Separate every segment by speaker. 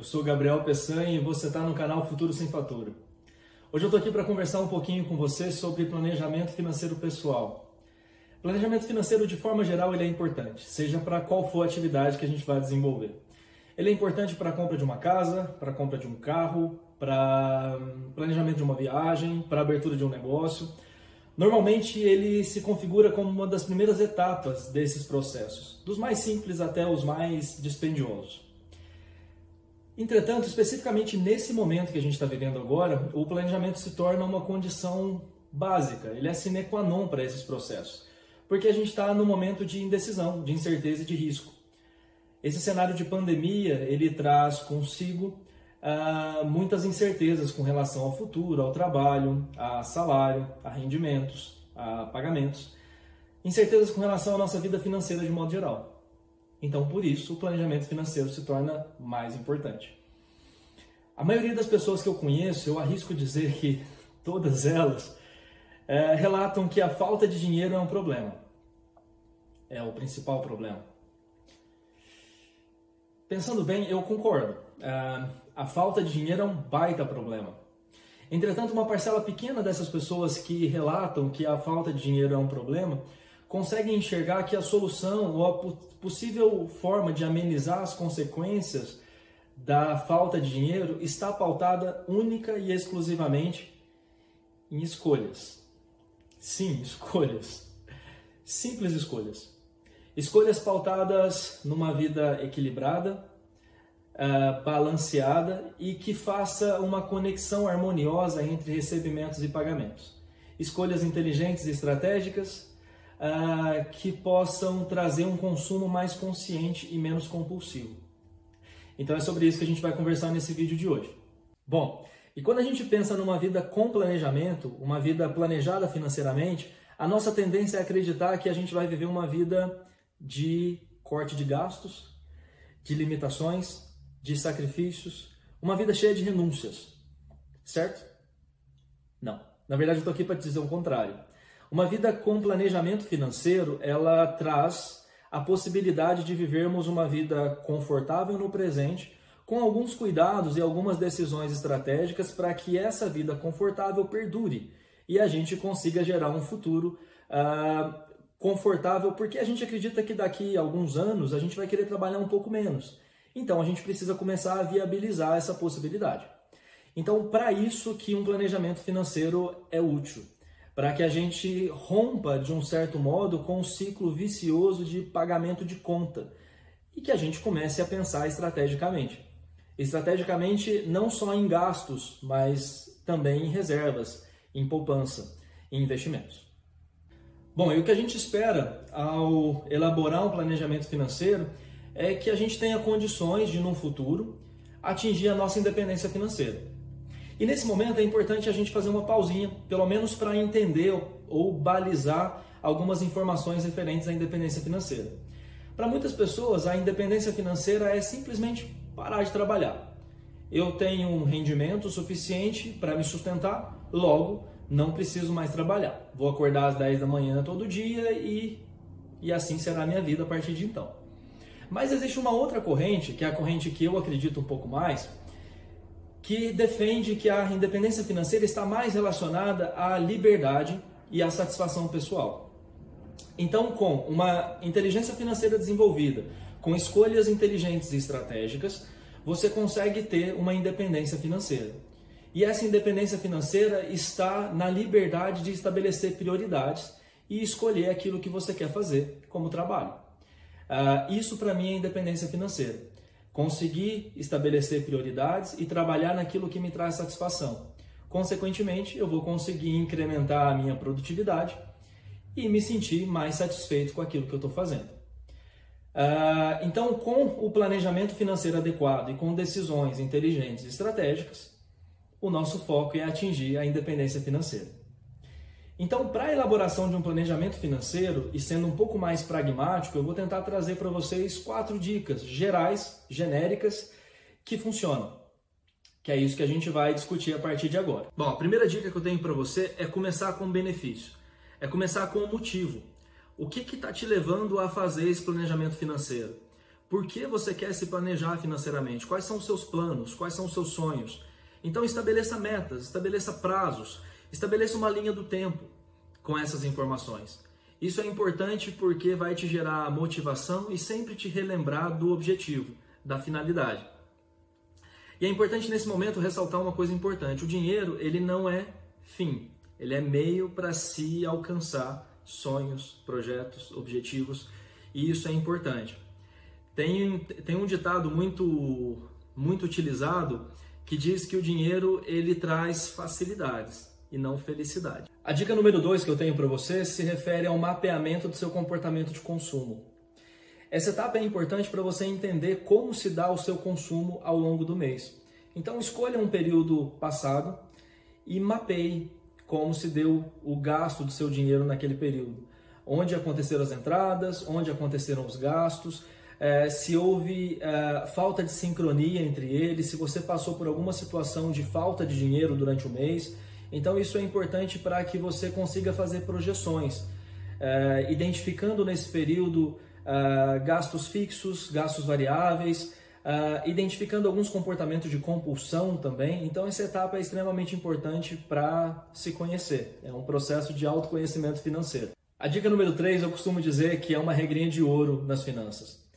Speaker 1: sou Gabriel Peçanha e você está no canal Futuro Sem Fatura. Hoje eu estou aqui para conversar um pouquinho com você sobre planejamento financeiro pessoal. Planejamento financeiro, de forma geral, ele é importante, seja para qual for a atividade que a gente vai desenvolver. Ele é importante para a compra de uma casa, para a compra de um carro, para planejamento de uma viagem, para a abertura de um negócio. Normalmente ele se configura como uma das primeiras etapas desses processos, dos mais simples até os mais dispendiosos. Entretanto, especificamente nesse momento que a gente está vivendo agora, o planejamento se torna uma condição básica, ele é sine qua non para esses processos, porque a gente está num momento de indecisão, de incerteza e de risco. Esse cenário de pandemia, ele traz consigo muitas incertezas com relação ao futuro, ao trabalho, a salário, a rendimentos, a pagamentos. Incertezas com relação à nossa vida financeira de modo geral. Então, por isso, o planejamento financeiro se torna mais importante. A maioria das pessoas que eu conheço, eu arrisco dizer que todas elas, relatam que a falta de dinheiro é um problema. É o principal problema. Pensando bem, eu concordo. A falta de dinheiro é um baita problema. Entretanto, uma parcela pequena dessas pessoas que relatam que a falta de dinheiro é um problema conseguem enxergar que a solução ou a possível forma de amenizar as consequências da falta de dinheiro está pautada única e exclusivamente em escolhas. Sim, escolhas. Simples escolhas. Escolhas pautadas numa vida equilibrada, balanceada e que faça uma conexão harmoniosa entre recebimentos e pagamentos. Escolhas inteligentes e estratégicas que possam trazer um consumo mais consciente e menos compulsivo. Então é sobre isso que a gente vai conversar nesse vídeo de hoje. Bom, e quando a gente pensa numa vida com planejamento, uma vida planejada financeiramente, a nossa tendência é acreditar que a gente vai viver uma vida de corte de gastos, de limitações, de sacrifícios, uma vida cheia de renúncias, certo? Não. Na verdade, eu estou aqui para dizer o contrário. Uma vida com planejamento financeiro, ela traz a possibilidade de vivermos uma vida confortável no presente, com alguns cuidados e algumas decisões estratégicas para que essa vida confortável perdure e a gente consiga gerar um futuro confortável, porque a gente acredita que daqui a alguns anos a gente vai querer trabalhar um pouco menos. Então, a gente precisa começar a viabilizar essa possibilidade. Então, para isso que um planejamento financeiro é útil, para que a gente rompa, de um certo modo, com um ciclo vicioso de pagamento de conta e que a gente comece a pensar estrategicamente. Estrategicamente, não só em gastos, mas também em reservas, em poupança, em investimentos. Bom, e o que a gente espera ao elaborar um planejamento financeiro é que a gente tenha condições de, num futuro, atingir a nossa independência financeira. E nesse momento é importante a gente fazer uma pausinha, pelo menos para entender ou balizar algumas informações referentes à independência financeira. Para muitas pessoas, a independência financeira é simplesmente parar de trabalhar. Eu tenho um rendimento suficiente para me sustentar, logo, não preciso mais trabalhar. Vou acordar às 10 da manhã todo dia e assim será a minha vida a partir de então. Mas existe uma outra corrente, que é a corrente que eu acredito um pouco mais, que defende que a independência financeira está mais relacionada à liberdade e à satisfação pessoal. Então, com uma inteligência financeira desenvolvida, com escolhas inteligentes e estratégicas, você consegue ter uma independência financeira. E essa independência financeira está na liberdade de estabelecer prioridades e escolher aquilo que você quer fazer como trabalho. Isso para mim é independência financeira. Conseguir estabelecer prioridades e trabalhar naquilo que me traz satisfação. Consequentemente, eu vou conseguir incrementar a minha produtividade e me sentir mais satisfeito com aquilo que eu estou fazendo. Então, com o planejamento financeiro adequado e com decisões inteligentes e estratégicas, o nosso foco é atingir a independência financeira. Então, para a elaboração de um planejamento financeiro, e sendo um pouco mais pragmático, eu vou tentar trazer para vocês 4 dicas gerais, genéricas, que funcionam. Que é isso que a gente vai discutir a partir de agora. Bom, a primeira dica que eu tenho para você é começar com o benefício. É começar com o motivo. O que está te levando a fazer esse planejamento financeiro? Por que você quer se planejar financeiramente? Quais são os seus planos? Quais são os seus sonhos? Então estabeleça metas, estabeleça prazos, estabeleça uma linha do tempo com essas informações. Isso é importante porque vai te gerar motivação e sempre te relembrar do objetivo, da finalidade. E é importante nesse momento ressaltar uma coisa importante. O dinheiro, ele não é fim, ele é meio para se alcançar sonhos, projetos, objetivos, e isso é importante. Tem um ditado muito utilizado que diz que o dinheiro ele traz facilidades e não felicidade. A dica número 2 que eu tenho para você se refere ao mapeamento do seu comportamento de consumo. Essa etapa é importante para você entender como se dá o seu consumo ao longo do mês. Então escolha um período passado e mapeie como se deu o gasto do seu dinheiro naquele período. Onde aconteceram as entradas, onde aconteceram os gastos, se houve falta de sincronia entre eles, se você passou por alguma situação de falta de dinheiro durante o mês. Então isso é importante para que você consiga fazer projeções, identificando nesse período gastos fixos, gastos variáveis, identificando alguns comportamentos de compulsão também. Então essa etapa é extremamente importante para se conhecer, é um processo de autoconhecimento financeiro. A dica número 3 eu costumo dizer que é uma regrinha de ouro nas finanças.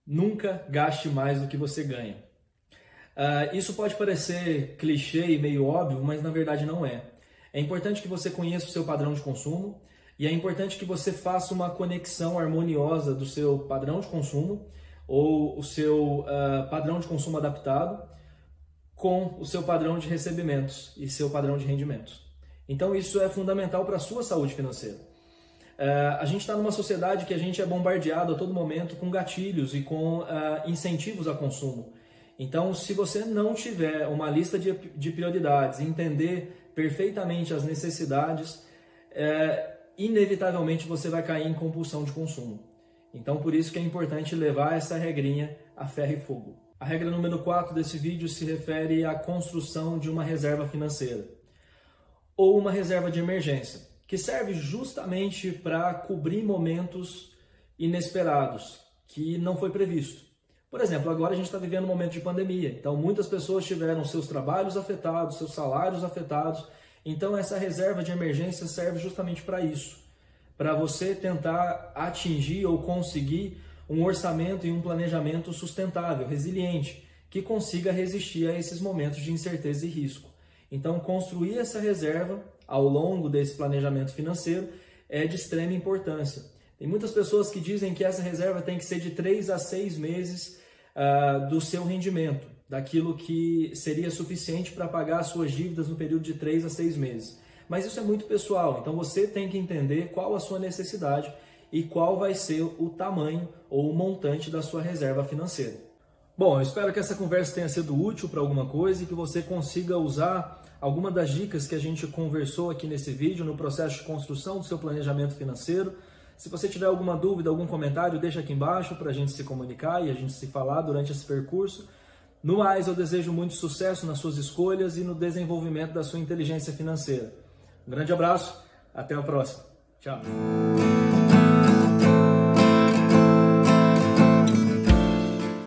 Speaker 1: Nunca gaste mais do que você ganha. Isso pode parecer clichê e meio óbvio, mas na verdade não é. É importante que você conheça o seu padrão de consumo e é importante que você faça uma conexão harmoniosa do seu padrão de consumo ou o seu padrão de consumo adaptado com o seu padrão de recebimentos e seu padrão de rendimentos. Então isso é fundamental para a sua saúde financeira. A gente está numa sociedade que a gente é bombardeado a todo momento com gatilhos e com incentivos a consumo. Então, se você não tiver uma lista de prioridades e entender perfeitamente as necessidades, inevitavelmente você vai cair em compulsão de consumo. Então, por isso que é importante levar essa regrinha a ferro e fogo. A regra número 4 desse vídeo se refere à construção de uma reserva financeira ou uma reserva de emergência, que serve justamente para cobrir momentos inesperados, que não foi previsto. Por exemplo, agora a gente está vivendo um momento de pandemia, então muitas pessoas tiveram seus trabalhos afetados, seus salários afetados, então essa reserva de emergência serve justamente para isso, para você tentar atingir ou conseguir um orçamento e um planejamento sustentável, resiliente, que consiga resistir a esses momentos de incerteza e risco. Então, construir essa reserva ao longo desse planejamento financeiro é de extrema importância. Tem muitas pessoas que dizem que essa reserva tem que ser de 3 a 6 meses do seu rendimento, daquilo que seria suficiente para pagar as suas dívidas no período de 3 a 6 meses. Mas isso é muito pessoal, então você tem que entender qual a sua necessidade e qual vai ser o tamanho ou o montante da sua reserva financeira. Bom, eu espero que essa conversa tenha sido útil para alguma coisa e que você consiga usar alguma das dicas que a gente conversou aqui nesse vídeo no processo de construção do seu planejamento financeiro. Se você tiver alguma dúvida, algum comentário, deixa aqui embaixo para a gente se comunicar e a gente se falar durante esse percurso. No mais, eu desejo muito sucesso nas suas escolhas e no desenvolvimento da sua inteligência financeira. Um grande abraço, até a próxima. Tchau!